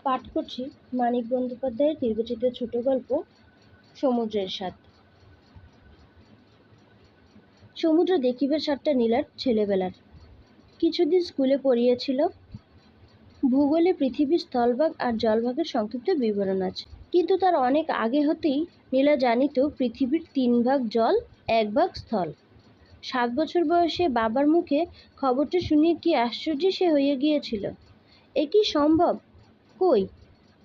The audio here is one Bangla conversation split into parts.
পাঠ করছি মানিক বন্দ্যোপাধ্যায়ের নির্বাচিত ছোট গল্প সমুদ্রের স্বাদ। সমুদ্র দেখিবার স্বাদটা নীলার ছেলেবেলার। কিছুদিন স্কুলে পড়িয়াছিল। ভূগোলে পৃথিবীর স্থলভাগ আর জলভাগের সংক্ষিপ্ত বিবরণ আছে, কিন্তু তার অনেক আগে হতেই নীলা জানিত পৃথিবীর 3 ভাগ জল, 1 ভাগ স্থল। 7 বছর বয়সে বাবার মুখে খবরটা শুনিয়ে কি আশ্চর্য সে হইয়া গিয়েছিল। এ কি সম্ভব? কই,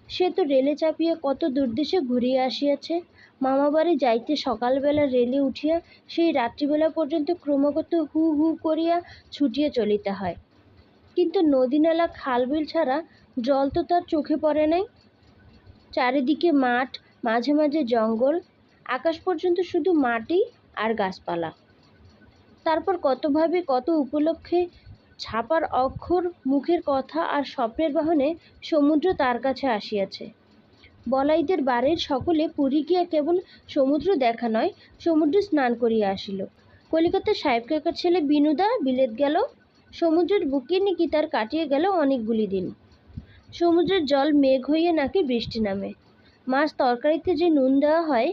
সে তো রেলে চাপিয়া কত দূরদেশে ঘুরিয়া আসিয়াছে। মামাবাড়ি যাইতে সকালবেলা রেলে উঠিয়া সেই রাত্রিবেলা পর্যন্ত ক্রমাগত হু হু করিয়া ছুটিয়া চলিতে হয়, কিন্তু নদী নালা খালবিল ছাড়া জল তো তার চোখে পড়ে নাই। চারিদিকে মাঠ, মাঝে মাঝে জঙ্গল, আকাশ পর্যন্ত শুধু মাটি আর গাছপালা। তারপর কতভাবে কত উপলক্ষে ছাপার অক্ষর, মুখের কথা আর স্বপ্নের বাহনে সমুদ্র তার কাছে আসিয়াছে। বলাইদের বাড়ির সকলে পুরী গিয়া কেবল সমুদ্র দেখা নয়, সমুদ্রে স্নান করিয়া আসিল। কলিকাতার সাহেব কাকার ছেলে বিনুদা বিলেত গেল। সমুদ্রের বুকে নাকি তার কাটিয়ে গেল অনেকগুলি দিন। সমুদ্রের জল মেঘ হইয়া নাকি বৃষ্টি নামে। মাছ তরকারিতে যে নুন দেওয়া হয়,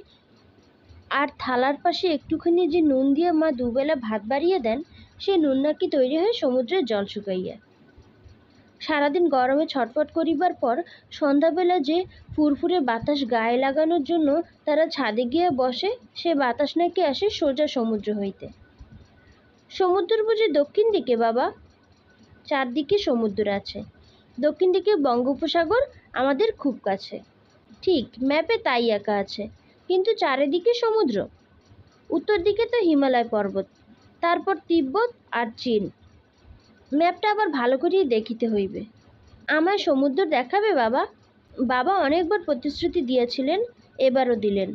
আর থালার পাশে একটুখানি যে নুন দিয়ে মা দুবেলা ভাত বাড়িয়ে দেন, সে নুন নাকি তৈরি হয় সমুদ্রের জল শুকাইয়া। সারাদিন গরমে ছটফট করিবার পর সন্ধ্যাবেলা যে ফুরফুরে বাতাস গায়ে লাগানোর জন্য তারা ছাদে গিয়ে বসে, সে বাতাস নাকি আসে সোজা সমুদ্র হইতে। সমুদ্র বুঝি দক্ষিণ দিকে বাবা? চারদিকে সমুদ্র আছে। দক্ষিণ দিকে বঙ্গোপসাগর আমাদের খুব কাছে। ঠিক, ম্যাপে তাই একা আছে, কিন্তু চারিদিকে সমুদ্র। উত্তর দিকে তো হিমালয় পর্বত, তারপর তিব্বত আর চীন। ম্যাপটা আবার ভালো করিয়া দেখিতে হইবে। আমায় সমুদ্র দেখাবে বাবা? বাবা অনেকবার প্রতিশ্রুতি দিয়েছিলেন, এবারও দিলেন।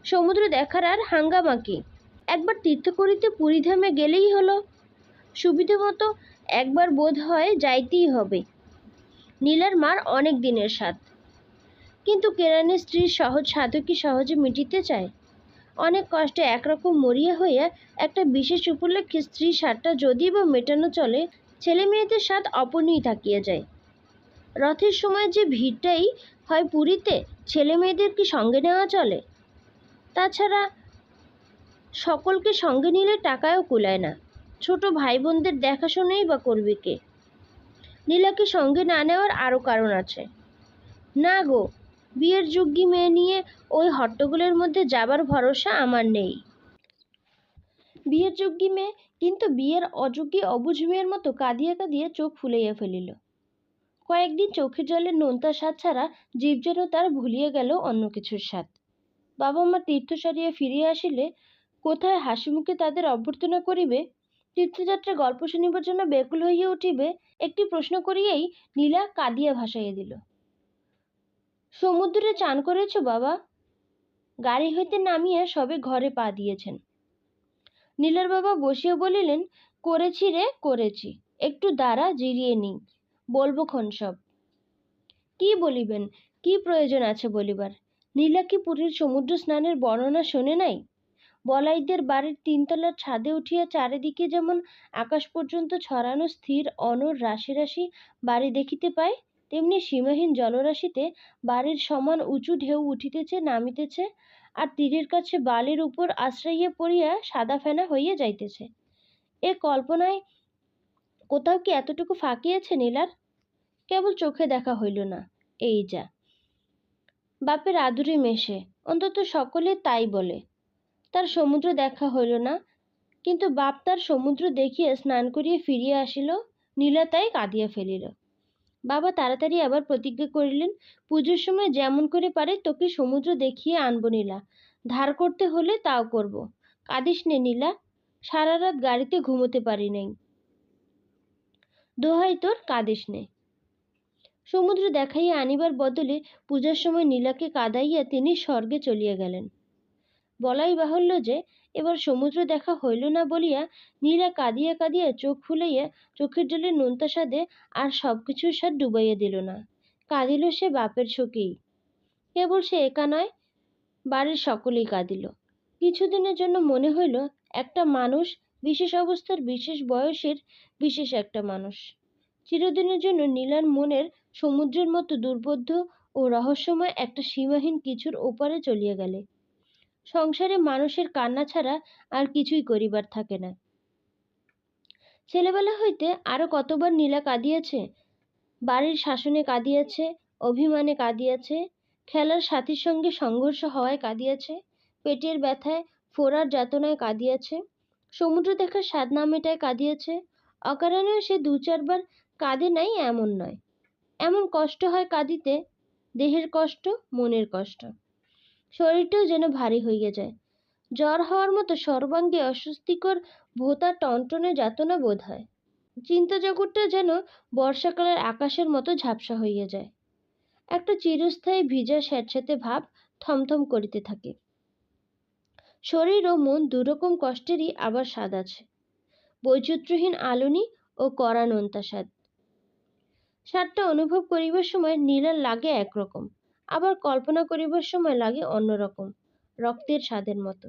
সমুদ্র দেখার আর হাঙ্গামা কি? একবার তীর্থ করিতে পুরীধামে গেলেই হলো। সুবিধে মতো একবার বোধ হয় যাইতেই হবে। নীলার মার অনেক দিনের স্বাদ, কিন্তু কেরানির স্ত্রীর সহজ স্বাদও কি সহজে মিটিতে চায়? অনেক কষ্টে একরকম মরিয়া হইয়া একটা বিশেষ উপলক্ষে স্ত্রীর স্বাদটা যদি বা মেটানো চলে, ছেলে মেয়েদের স্বাদ অপূর্ণই থাকিয়া যায়। রথের সময় যে ভিড়টাই হয় পুরীতে, ছেলে মেয়েদের কি সঙ্গে নেওয়া চলে? তাছাড়া সকলকে সঙ্গে নিলে টাকাও কুলায় না। ছোট ভাই বোনদের দেখাশোনাই বা করবে কে? নীলাকে সঙ্গে না নেওয়ার আরও কারণ আছে। না গো, বিয়ের যোগ্যী মেয়ে নিয়ে ওই হট্টগোলের মধ্যে যাবার ভরসা আমার নেই। বিয়ের যোগ্যী মেয়ে, কিন্তু বিয়ের অযোগ্যী অবুঝ মেয়ের মতো কাঁদিয়া কাঁদিয়া চোখ ফুলাইয়া ফেলিল। কয়েকদিন চোখের জলের নোনতা স্বাদ ছাড়া জীব যেন তার ভুলিয়ে গেল অন্য কিছুর স্বাদ। বাবা মা তীর্থ সারিয়া ফিরিয়া আসিলে কোথায় হাসি মুখে তাদের অভ্যর্থনা করিবে, তীর্থযাত্রা গল্প শুনিবার জন্য ব্যাকুল হইয়া উঠিবে, একটি প্রশ্ন করিয়াই নীলা কাঁদিয়া ভাসাইয়া দিল। সমুদ্রে চান করেছ বাবা? গাড়ি হইতে নামিয়া সবে ঘরে পা দিয়েছেন। নীলার বাবা বসিয়া বলিলেন, করেছি রে করেছি, একটু দাঁড়া, জিরিয়ে নিই, বলবো খন সব। কি বলিবেন, কি প্রয়োজন আছে বলিবার? নীলা কি পুরীর সমুদ্র স্নানের বর্ণনা শোনে নাই? বলাইদের বাড়ির 3 তলার ছাদে উঠিয়া চারিদিকে যেমন আকাশ পর্যন্ত ছড়ানো স্থির অনড় রাশি রাশি বাড়ি দেখিতে পায়, তেমনি সীমাহীন জলরাশিতে বাড়ির সমান উঁচু ঢেউ উঠিতেছে নামিতেছে, আর তীরের কাছে বালির উপর আশ্রাইয়া পড়িয়া সাদা ফেনা হইয়া যাইতেছে। এ কল্পনায় কোথাও কি এতটুকু ফাঁকি আছে নীলার? কেবল চোখে দেখা হইল না, এই যা। বাপের আদুরে মেশে, অন্তত সকলে তাই বলে। তার সমুদ্র দেখা হইল না, কিন্তু বাপ তার সমুদ্র দেখিয়া স্নান করিয়া ফিরিয়া আসিল। নীলা তাই কাঁদিয়া ফেলিল। বাবা তাড়াতাড়ি আবার প্রতিজ্ঞা করিলেন, পুজোর সময় যেমন করে পারে তোকে সমুদ্র দেখিয়ে আনবো নীলা, ধার করতে হলে তাও করব। কাঁদিস নে নীলা, সারা রাত গাড়িতে ঘুমোতে পারি নাই, দোহাই তোর, কাঁদিস নে। সমুদ্র দেখাইয়া আনিবার বদলে পূজার সময় নীলাকে কাঁদাইয়া তিনি স্বর্গে চলিয়া গেলেন। বলাই বাহুল্য যে এবার সমুদ্র দেখা হইল না বলিয়া নীলা কাঁদিয়া কাঁদিয়া চোখ ফুলাইয়া চোখের জলে নোনতা স্বাদে আর সবকিছুর স্বাদ ডুবাইয়া দিল না। কাঁদিল সে বাপের শোকেই। কেবল সে একা নয়, বাড়ির সকলেই কাঁদিল। কিছুদিনের জন্য মনে হইল একটা মানুষ, বিশেষ অবস্থার বিশেষ বয়সের বিশেষ একটা মানুষ, চিরদিনের জন্য নীলার মনের সমুদ্রের মতো দুর্বোধ্য ও রহস্যময় একটা সীমাহীন কিছুর ওপারে চলিয়া গেলে। সংসারে মানুষের কান্না ছাড়া আর কিছুই করিবার থাকে না। ছেলেবেলা হইতে আরো কতবার নীলা কাঁদিয়াছে, বাড়ির শাসনে কাঁদিয়াছে, অভিমানে কাঁদিয়াছে, খেলার সাথীর সঙ্গে সংঘর্ষ হওয়ায় কাঁদিয়াছে, পেটের ব্যথায় ফোড়ার যাতনায় কাঁদিয়াছে, সমুদ্র দেখার স্বাদ না মেটায় কাঁদিয়াছে। অকারণেও সে দু চারবার কাঁদে নাই এমন নয়। এমন কষ্ট হয় কাঁদিতে, দেহের কষ্ট, মনের কষ্ট। শরীরটাও যেন ভারী হইয়া যায়। জ্বর হওয়ার মতো সর্বাঙ্গে অস্বস্তিকর ভোঁতা টনটনে যাতনা বোধ হয়। চিন্তা জগৎটা যেন বর্ষাকালের আকাশের মতো ঝাপসা হইয়া যায়। একটা চিরস্থায়ী ভিজা স্যাঁতস্যাঁতে ভাব থমথম করিতে থাকে। শরীর ও মন দুরকম কষ্টেরই আবার স্বাদ আছে। বৈচিত্র্যহীন আলুনি ও কড়া নোনতা স্বাদ। স্বাদটা অনুভব করিবার সময় নীলার লাগে একরকম, আবার কল্পনা করিবার সময় লাগে অন্যরকম, রক্তের স্বাদের মতো।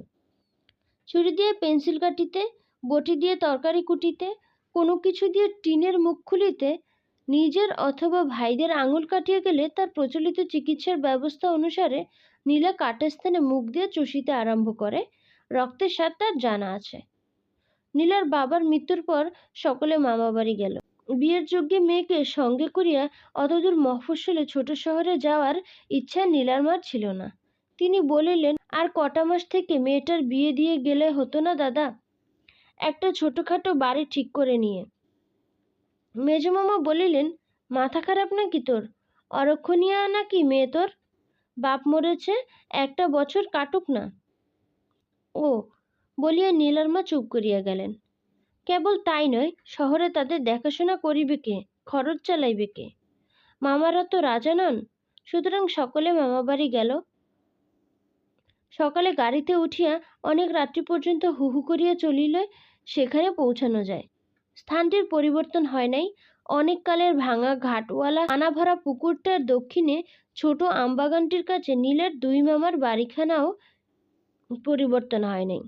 ছুরি দিয়ে পেন্সিল কাটিতে, বটি দিয়ে তরকারি কুটিতে, কোনো কিছু দিয়ে টিনের মুখ খুলিতে, নিজের অথবা ভাইদের আঙুল কাটিয়া গেলে তার প্রচলিত চিকিৎসার ব্যবস্থা অনুসারে নীলা কাটা স্থানে মুখ দিয়ে চুষিতে আরম্ভ করে। রক্তের স্বাদ তার জানা আছে। নীলার বাবার মৃত্যুর পর সকলে মামাবাড়ি গেল। বিয়ের যোগ্যে মেয়েকে সঙ্গে করিয়া অতদূর মফস্বলে ছোট শহরে যাওয়ার ইচ্ছা নীলার মার ছিল না। তিনি বলিলেন, আর কটা মাস থেকে মেয়েটার বিয়ে দিয়ে গেলে হতো না দাদা, একটা ছোটখাটো বাড়ি ঠিক করে নিয়ে। মেজমামা বলিলেন, মাথা খারাপ নাকি তোর? অরক্ষণীয়া নাকি মেয়ে তোর? বাপ মরেছে, একটা বছর কাটুক না। ও বলিয়া নীলার মা চুপ করিয়া গেলেন। কেবল তাই নয়, শহরে তাদের দেখাশোনা করিবে কে, খরচ চালাইবে কে? মামারা তো রাজা নন। সুতরাং সকলে মামাবাড়ি গেল। সকালে গাড়িতে উঠিয়া অনেক রাত্রি পর্যন্ত হু হু করিয়া চলিলে সেখানে পৌঁছানো যায়। স্থানটির পরিবর্তন হয় নাই। অনেক কালের ভাঙা ঘাটওয়ালা পানা ভরা পুকুরটার দক্ষিণে ছোট আমবাগানটির কাছে নীলের দুই মামার বাড়িখানাও পরিবর্তন হয় নাই।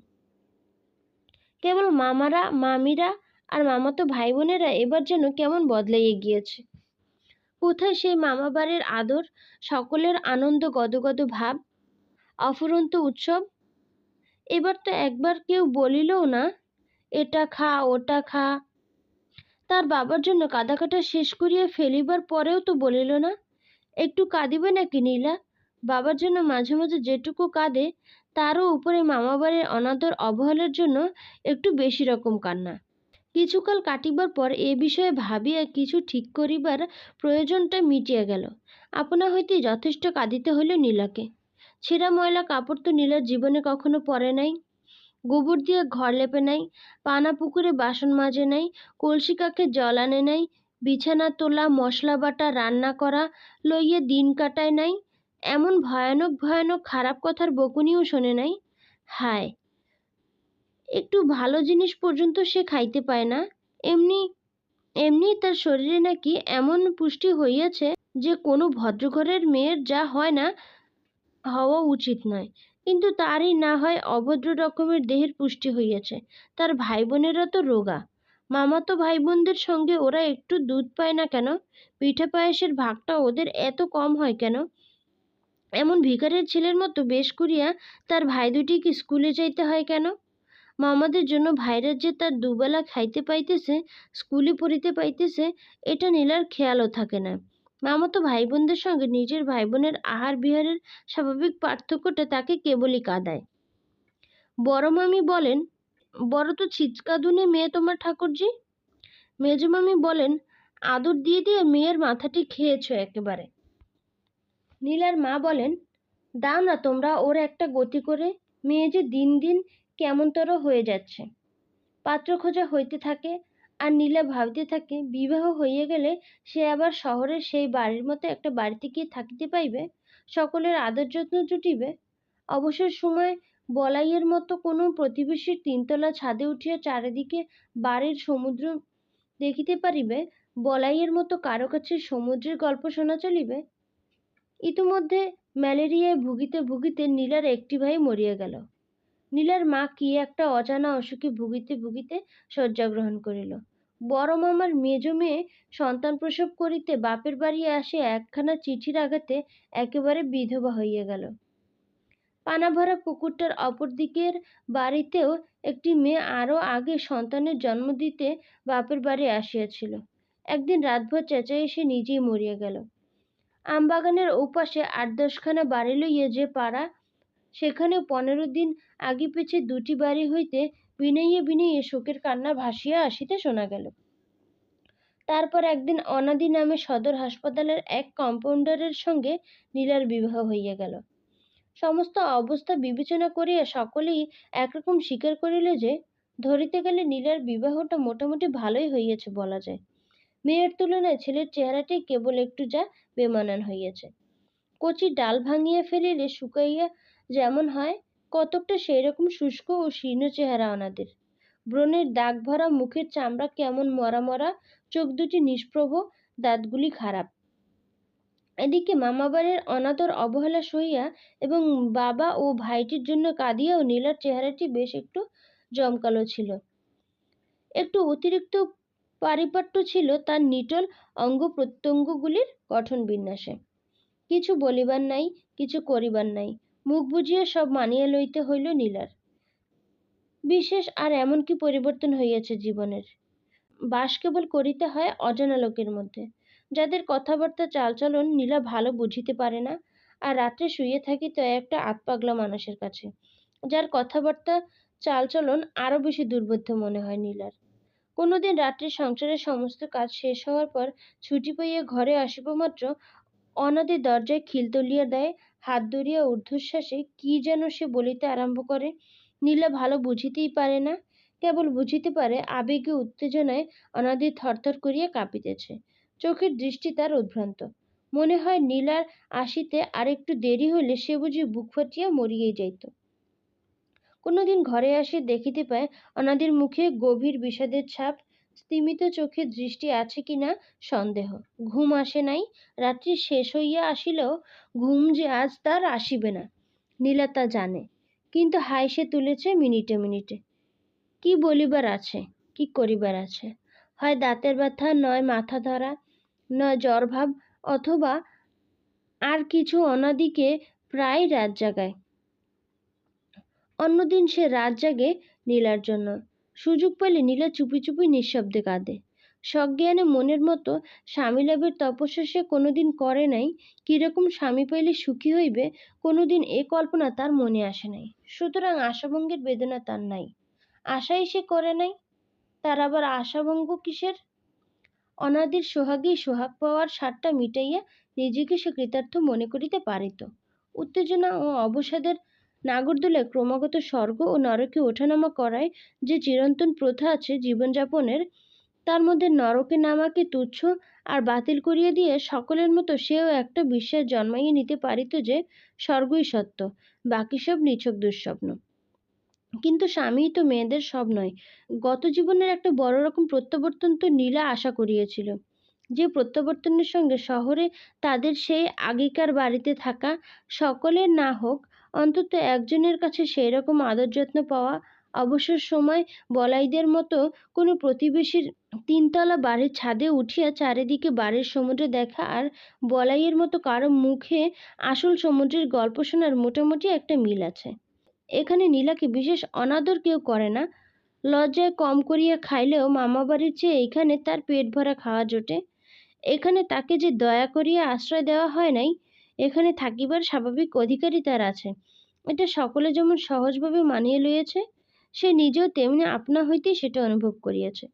কেবল মামারা, মামিরা আর মামাতো ভাই বোনেরা এবার যেন কেমন বদলাইয়া গিয়েছে। কোথায় সেই মামা বাড়ির আদর, সকলের আনন্দ গদগদ ভাব, অফুরন্ত উৎসব? এবার তো একবার কেউ বলিলও না, এটা খা ওটা খা। তার বাবার জন্য কাঁদা কাটা শেষ করিয়া ফেলিবার পরেও তো বলিল না, একটু কাঁদিবে নাকি নীলা? বাবার জন্য মাঝে মাঝে যেটুকু কাঁদে, তারও উপরে মামাবাড়ির অনাদর অবহেলার জন্য একটু বেশি রকম কান্না। কিছুকাল কাটিবার পর এ বিষয়ে ভাবিয়া কিছু ঠিক করিবার প্রয়োজনটা মিটিয়া গেল। আপনা হইতেই যথেষ্ট কাঁদিতে হইল নীলাকে। ছেঁড়া ময়লা কাপড় তো নীলার জীবনে কখনো পরে নাই। গোবর দিয়ে ঘর লেপে নাই, পানা পুকুরে বাসন মাজে নাই, কলসি কাকে জল আনে নাই, বিছানা তোলা, মশলা বাটা, রান্না করা লইয়ে দিন কাটায় নাই, এমন ভয়ানক ভয়ানক খারাপ কথার বকুনিও শোনে নাই। হায়, একটু ভালো জিনিস পর্যন্ত সে খাইতে পায় না। এমনি এমনি তার শরীরে নাকি এমন পুষ্টি হইয়াছে যে কোনো ভদ্রঘরের মেয়ের যা হয় না, হওয়া উচিত নয়, কিন্তু তারই না হয় অভদ্র রকমের দেহের পুষ্টি হইয়াছে। তার ভাই বোনেরা তো রোগা। মামাতো ভাই বোনদের সঙ্গে ওরা একটু দুধ পায় না কেন? পিঠা পায়েসের ভাগটা ওদের এত কম হয় কেন? এমন ভিখারির ছেলের মতো বেশ করিয়া তার ভাই দুটিকে স্কুলে যাইতে হয় কেন? মামাদের জন্য ভাইরা যে তার দুবেলা খাইতে পাইতেছে, স্কুলে পড়িতে পাইতেছে, এটা নীলার খেয়ালও থাকে না। মামাতো ভাই বোনদের সঙ্গে নিজের ভাই বোনের আহার বিহারের স্বাভাবিক পার্থক্যটা তাকে কেবলই কাঁদায়। বড় মামি বলেন, বড় তো ছিচকাদুনে মেয়ে তোমার ঠাকুরজি। মেজো মামি বলেন, আদর দিয়ে দিয়ে মেয়ের মাথাটি খেয়েছ একেবারে। নীলার মা বলেন, দাও না তোমরা ওর একটা গতি করে, মেয়ে যে দিন দিন কেমনতর হয়ে যাচ্ছে। পাত্র খোঁজা হইতে থাকে, আর নীলা ভাবিতে থাকে বিবাহ হইয়া গেলে সে আবার শহরের সেই বাড়ির মতো একটা বাড়িতে গিয়ে থাকিতে পাইবে, সকলের আদর যত্ন জুটিবে। অবসর সময় বলাইয়ের মতো কোনো প্রতিবেশীর তিনতলা ছাদে উঠিয়া চারিদিকে বাড়ির সমুদ্র দেখিতে পারিবে, বলাইয়ের মতো কারো কাছে সমুদ্রের গল্প শোনা চলিবে। ইতিমধ্যে ম্যালেরিয়ায় ভুগিতে ভুগিতে নীলার একটি ভাই মরিয়া গেল। নীলার মা কি একটা অজানা অসুখে ভুগিতে ভুগিতে শয্যা গ্রহণ করিল। বড় মামার মেজ মেয়ে সন্তান প্রসব করিতে বাপের বাড়ি আসে একখানা চিঠির আঘাতে একেবারে বিধবা হইয়া গেল। পানাভরা পুকুরটার অপর দিকের বাড়িতেও একটি মেয়ে আরও আগে সন্তানের জন্ম দিতে বাপের বাড়ি আসিয়াছিল। একদিন রাতভর চেঁচাইয়া সে নিজেই মরিয়া গেল। আমবাগানের ওপাশে ৮-১০খানা বাড়ি লইয়া যে পাড়া, সেখানেও ১৫ দিন আগে পিছে দুটি বাড়ি হইতে বিনাইয়ে বিনাইয়ে শোকের কান্না ভাসিয়া আসিতে শোনা গেল। তারপর একদিন অনাদি নামে সদর হাসপাতালের এক কম্পাউন্ডারের সঙ্গে নীলার বিবাহ হইয়া গেল। সমস্ত অবস্থা বিবেচনা করিয়া সকলেই একরকম স্বীকার করিল যে, ধরিতে গেলে নীলার বিবাহটা মোটামুটি ভালোই হইয়াছে বলা যায়। মেয়ের তুলনায় ছেলের চেহারাটাই কেবল একটু যা বেমানান হইয়াছে। কচি ডাল ভাঙিয়া ফেলিলে শুকাইয়া যেমন হয়, কতকটা সেই রকম শুষ্ক ও শীর্ণ চেহারা অনাদের। ব্রণের দাগ ভরা মুখের চামড়া কেমন মরা মরা, চোখ দুটি নিষ্প্রভ, দাঁতগুলি খারাপ। এদিকে মামাবাড়ির অনাদর অবহেলা সহিয়া এবং বাবা ও ভাইটির জন্য কাঁদিয়াও নীলার চেহারাটি বেশ একটু জমকালো ছিল। একটু অতিরিক্ত পারিপাট্য ছিল তার নিটোল অঙ্গ প্রত্যঙ্গগুলির গঠন বিন্যাসে। কিছু বলিবার নাই, কিছু করিবার নাই, মুখ বুজিয়া সব মানিয়া লইতে হইল নীলার। বিশেষ আর এমন কি পরিবর্তন হইয়াছে জীবনের? বাস কেবল করিতে হয় অজানা লোকের মধ্যে, যাদের কথাবার্তা চালচলন নীলা ভালো বুঝিতে পারে না, আর রাত্রে শুইয়া থাকিতে একটা আতপাগলা মানুষের কাছে, যার কথাবার্তা চালচলন আরও বেশি দুর্বোধ্য মনে হয় নীলার। কোনোদিন রাত্রে সংসারের সমস্ত কাজ শেষ হওয়ার পর ছুটি পাইয়া ঘরে আসিবা মাত্র অনাদি দরজায় খিল তুলিয়া দেয়, হাত ধরিয়া ঊর্ধ্বশ্বাসে কি যেন সে বলিতে আরম্ভ করে। নীলা ভালো বুঝিতেই পারে না, কেবল বুঝিতে পারে আবেগে উত্তেজনায় অনাদি থরথর করিয়া কাঁপিতেছে। চোখের দৃষ্টি তার উদ্ভ্রান্ত। মনে হয় নীলার আসিতে আর একটু দেরি হইলে সে বুঝি বুক ফাটিয়া মরিয়াই যাইত। কোনোদিন ঘরে আসিয়া দেখিতে পায় অনাদির মুখে গভীর বিষাদের ছাপ, স্তিমিত চোখে দৃষ্টি আছে কিনা সন্দেহ। ঘুম আসে নাই, রাত্রি শেষ হইয়া আসিলেও ঘুম যে আজ তার আসিবে না, নীলা তা জানে। কিন্তু হাই সে তুলেছে মিনিটে মিনিটে। কি বলিবার আছে, কি করিবার আছে? হয় দাঁতের ব্যথা, নয় মাথা ধরা, নয় জ্বর ভাব, অথবা আর কিছু অনাদিকে প্রায় রাত জাগায়। অন্যদিন সে রাত জাগে নীলার জন্য। সুযোগ পেলে নীলা চুপি চুপি নিঃশব্দে কাঁদে। সজ্ঞানে মনের মতো স্বামী লাভের তপস্যা সে কোনোদিন করে নাই, কিরকম স্বামী পাইলে সুখী হইবে কোনোদিন এ কল্পনা তার মনে আসে নাই। সুতরাং আশাভঙ্গের বেদনা তার নাই। আশাই সে করে নাই, তার আবার আশাভঙ্গ কিসের? অনাদির সোহাগেই সোহাগ পাওয়ার স্বাদটা মিটাইয়া নিজেকে সে কৃতার্থ মনে করিতে পারিত। উত্তেজনা ও অবসাদের নাগরদোলায় ক্রমাগত স্বর্গ ও নরকে ওঠানামা করায় যে চিরন্তন প্রথা আছে জীবনযাপনের, তার মধ্যে নরকে নামাকে তুচ্ছ আর বাতিল করিয়া দিয়ে সকলের মতো সেও একটা বিশ্বাস জন্মাইয়া নিতে পারিত যে স্বর্গই সত্য, বাকি সব নিছক দুঃস্বপ্ন। কিন্তু স্বামীই তো মেয়েদের সব নয়। গত জীবনের একটা বড় রকম প্রত্যাবর্তন তো নীলা আশা করিয়াছিল, যে প্রত্যাবর্তনের সঙ্গে শহরে তাদের সেই আগেকার বাড়িতে থাকা সকলের না হোক, অন্তত একজনের কাছে সেই রকম আদর যত্ন পাওয়া, অবসর সময় বলাইদের মতো কোনো প্রতিবেশীর ৩ তলা বাড়ির ছাদে উঠিয়া চারিদিকে বাড়ির সমুদ্র দেখা, আর বলাইয়ের মতো কারো মুখে আসল সমুদ্রের গল্প শোনার মোটামুটি একটা মিল আছে। এখানে নীলাকে বিশেষ অনাদর কেউ করে না। লজ্জায় কম করিয়া খাইলেও মামাবাড়ির চেয়ে এইখানে তার পেট ভরা খাওয়া জোটে। এখানে তাকে যে দয়া করিয়া আশ্রয় দেওয়া হয় নাই, এখানে থাকিবার স্বাভাবিক অধিকারই তার আছে, এটা সকলে যেমন সহজভাবে মানিয়ে লইয়াছে, সে নিজেও তেমনি আপনা হইতেই সেটা অনুভব করিয়াছে।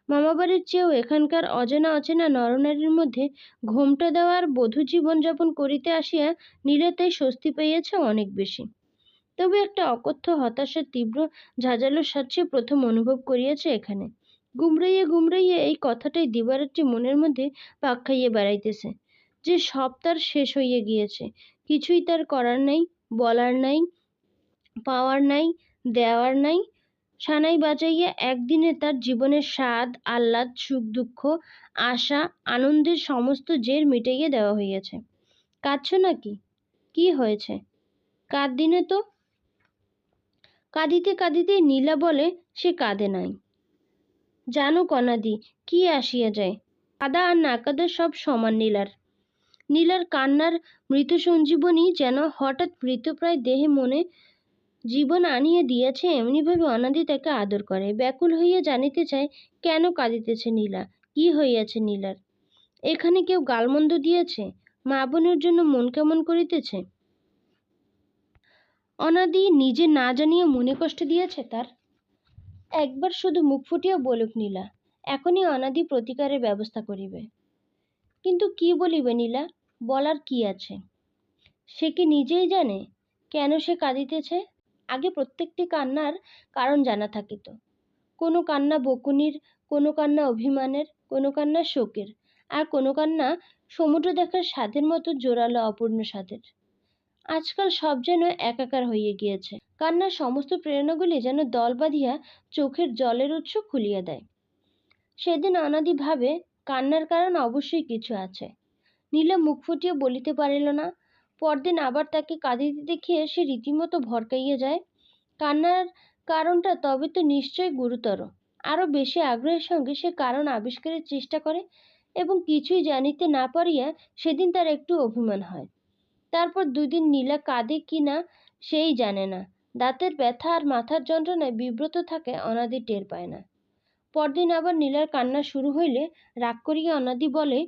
মামাবাড়ির চেয়েও এখানকার অজানা অচেনা নরনারীর মধ্যে ঘোমটা দেওয়ার বধূ জীবন যাপন করিতে আসিয়া নীলা তাই স্বস্তি পাইয়াছে অনেক বেশি। তবে একটা অকথ্য হতাশার তীব্র ঝাঁঝালো স্বাদ সে প্রথম অনুভব করিয়াছে এখানে। গুমরাইয়া গুমরাইয়া এই কথাটাই দিবারাত্রি মনের মধ্যে পাক খাইয়া বেড়াইতেছে, যে সব তার শেষ হইয়া গিয়েছে, কিছুই তার করার নাই, বলার নাই, পাওয়ার নাই, দেওয়ার নাই। সানাই বাজাইয়া একদিনে তার জীবনের স্বাদ, আহ্লাদ, সুখ দুঃখ, আশা, আনন্দের সমস্ত জের মিটাইয়া দেওয়া হইয়াছে। কাঁদছ নাকি? কি হয়েছে? কাঁদদিনে তো। কাঁদিতে কাঁদিতে নীলা বলে সে কাঁদে নাই। জানুক অনাদি কি আসিয়া যায়, কাদা আর না কাদা সব সমান নীলার। নীলার কান্নার মৃত সঞ্জীবনী যেন হঠাৎ মৃতপ্রায় দেহে মনে জীবন আনিয়ে দিয়েছে। এমনিভাবে অনাদি তাকে আদর করে, ব্যাকুল হইয়া জানিতে চায় কেন কাঁদিতেছে নীলা, কি হইয়াছে নীলার। এখানে কেউ গালমন্দ দিয়েছে, মা বোনের জন্য মন কেমন করিতেছে। অনাদি নিজে না জানিয়ে মনে কষ্ট দিয়েছে তার। একবার শুধু মুখ ফুটিয়া বলুক নীলা, এখনই অনাদি প্রতিকারের ব্যবস্থা করিবে। কিন্তু কি বলিবে নীলা, বলার কি আছে? সে কি নিজেই জানে কেন সে কাঁদিতেছে? আগে প্রত্যেকটি কান্নার কারণ জানা থাকিত। কোনো কান্না বকুনির, কোনো কান্না অভিমানের, কোনো কান্না শোকের, আর কোনো কান্না সমুদ্র দেখার স্বাদের মতো জোরালো অপূর্ণ স্বাদের। আজকাল সব যেন একাকার হইয়া গিয়েছে। কান্নার সমস্ত প্রেরণাগুলি যেন দল বাঁধিয়া চোখের জলের উৎস খুলিয়া দেয়। সেদিন অনাদি ভাবে কান্নার কারণ অবশ্যই কিছু আছে। নীলা মুখ ফুটিয়া বলিতে পারিল না। পরদিন আবার তাকে কাঁদিতে দেখিয়া সে রীতিমতো ভরকাইয়া যায়। কান্নার কারণটা তবে তো নিশ্চয় গুরুতর। আরও বেশি আগ্রহের সঙ্গে সে কারণ আবিষ্কারের চেষ্টা করে এবং কিছুই জানিতে না পারিয়া সেদিন তার একটু অভিমান হয়। তারপর দুদিন নীলা কাঁদে কি না সেই জানে না। দাঁতের ব্যথা আর মাথার যন্ত্রণায় বিব্রত থাকে, অনাদি টের পায় না। পরদিন আবার নীলার কান্না শুরু হইলে রাগ করিয়া অনাদি বলে,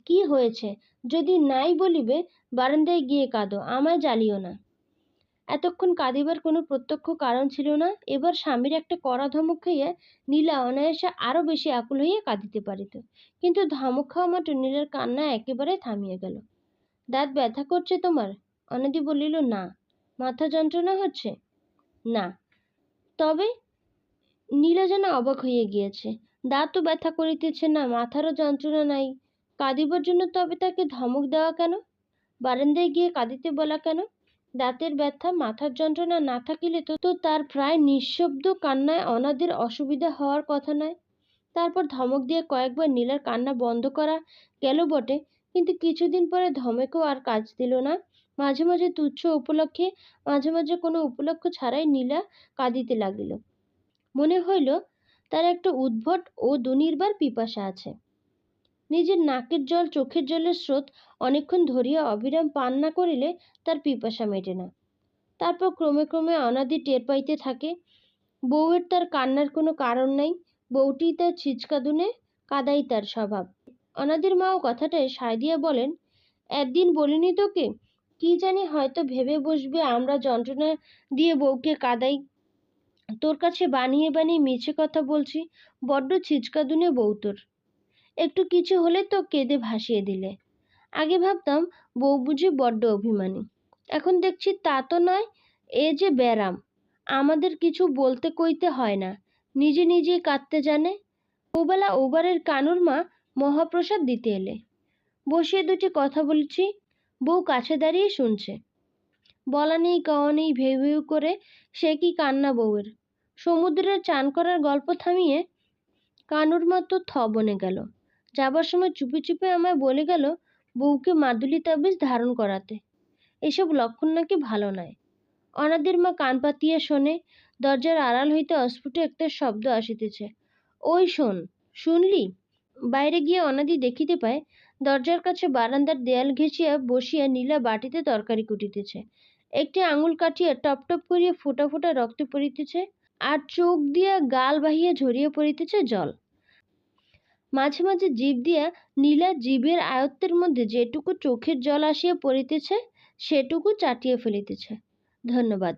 কি হয়েছে যদি নাই বলিবে, বারান্দায় গিয়ে কাঁদো, আমায় জ্বালিও না। এতক্ষণ কাঁদিবার কোনো প্রত্যক্ষ কারণ ছিল না। এবার স্বামীর একটা কড়া ধমক খাইয়া নীলা অনায়াসে আরও বেশি আকুল হইয়া কাঁদিতে পারিত। কিন্তু ধমক খাওয়া মাত্র নীলার কান্না একেবারে থামিয়া গেল। দাঁত ব্যথা করছে তোমার? অনাদি বলিল, না। মাথা যন্ত্রণা হচ্ছে? না। তবে? নীলা যেন অবাক হইয়া গিয়েছে। দাঁতও ব্যথা করিতেছে না, মাথারও যন্ত্রণা নাই, কাঁদিবার জন্য তবে তাকে ধমক দেওয়া কেন? বারান্দায় গিয়ে কাঁদিতে বলা কেন? দাঁতের ব্যথা, মাথার যন্ত্রণা না থাকিলে তো তার প্রায় নিঃশব্দ কান্নায় অনাদির অসুবিধা হওয়ার কথা নয়। তারপর ধমক দিয়ে কয়েকবার নীলার কান্না বন্ধ করা গেল বটে, কিন্তু কিছুদিন পরে ধমকেও আর কাজ দিল না। মাঝে মাঝে তুচ্ছ উপলক্ষে, মাঝে মাঝে কোনো উপলক্ষ ছাড়াই নীলা কাঁদিতে লাগিল। মনে হইল তার একটা উদ্ভট ও দুনির্বার পিপাসা আছে। নিজের নাকের জল, চোখের জলের স্রোত অনেকক্ষণ ধরিয়া অবিরাম পান না করিলে তার পিপাসা মেটে না। তারপর ক্রমে ক্রমে অনাদি টের পাইতে থাকে বউয়ের তার কান্নার কোনো কারণ নাই, বউটি তার ছিচকাদুনে, কাদাই তার স্বভাব। অনাদির মাও কথাটায় সায় দিয়া বলেন, একদিন বলিনি তোকে, কি জানি হয়তো ভেবে বসবে আমরা যন্ত্রণা দিয়ে বউকে কাদাই। তোর কাছে বানিয়ে বানিয়ে মিছে কথা বলছি, বড্ড ছিচকাদুনে বউ তোর। একটু কিছু হলে তো কেঁদে ভাসিয়ে দিলে। আগে ভাবতাম বউ বুঝি বড্ড অভিমানী, এখন দেখছি তা তো নয়, এ যে ব্যারাম, আমাদের কিছু বলতে কইতে হয় না, নিজে নিজেই কাঁদতে জানে। ওবেলা ওবারের কানুর মা মহাপ্রসাদ দিতে এলে, বসিয়ে দুটি কথা বলেছি, বউ কাছে দাঁড়িয়ে শুনছে। বলা নেই কওয়া নেই, ভেউ ভেউ করে সে কি কান্না বউয়ের। সমুদ্রের চান করার গল্প থামিয়ে কানুর মা তো থ বনে গেল। যাবার সময় চুপি চুপি আমায় বলে গেল বউকে মাদুলি তাবিজ ধারণ করাতে। এসব লক্ষণ নাকি ভালো নয়। অনাদির মা কান পাতিয়া শোনে। দরজার আড়াল হইতে অস্ফুট একটা শব্দ আসিতেছে। ওই শোন, শুনলি? বাইরে গিয়ে অনাদি দেখিতে পায় দরজার কাছে বারান্দার দেয়াল ঘেঁষিয়া বসিয়া নীলা বাটিতে তরকারি কুটিতেছে। একটি আঙুল কাটিয়া টপ টপ করিয়া ফোঁটা ফোঁটা রক্ত পড়িতেছে, আর চোখ দিয়া গাল বাহিয়া ঝরিয়া পড়িতেছে জল। মাঝে মাঝে জিভ দিয়া নীলা জিভের আয়ত্তের মধ্যে যেটুকু চোখের জল আসিয়া পড়িতেছে সেটুকু চাটিয়া ফেলিতেছে। ধন্যবাদ।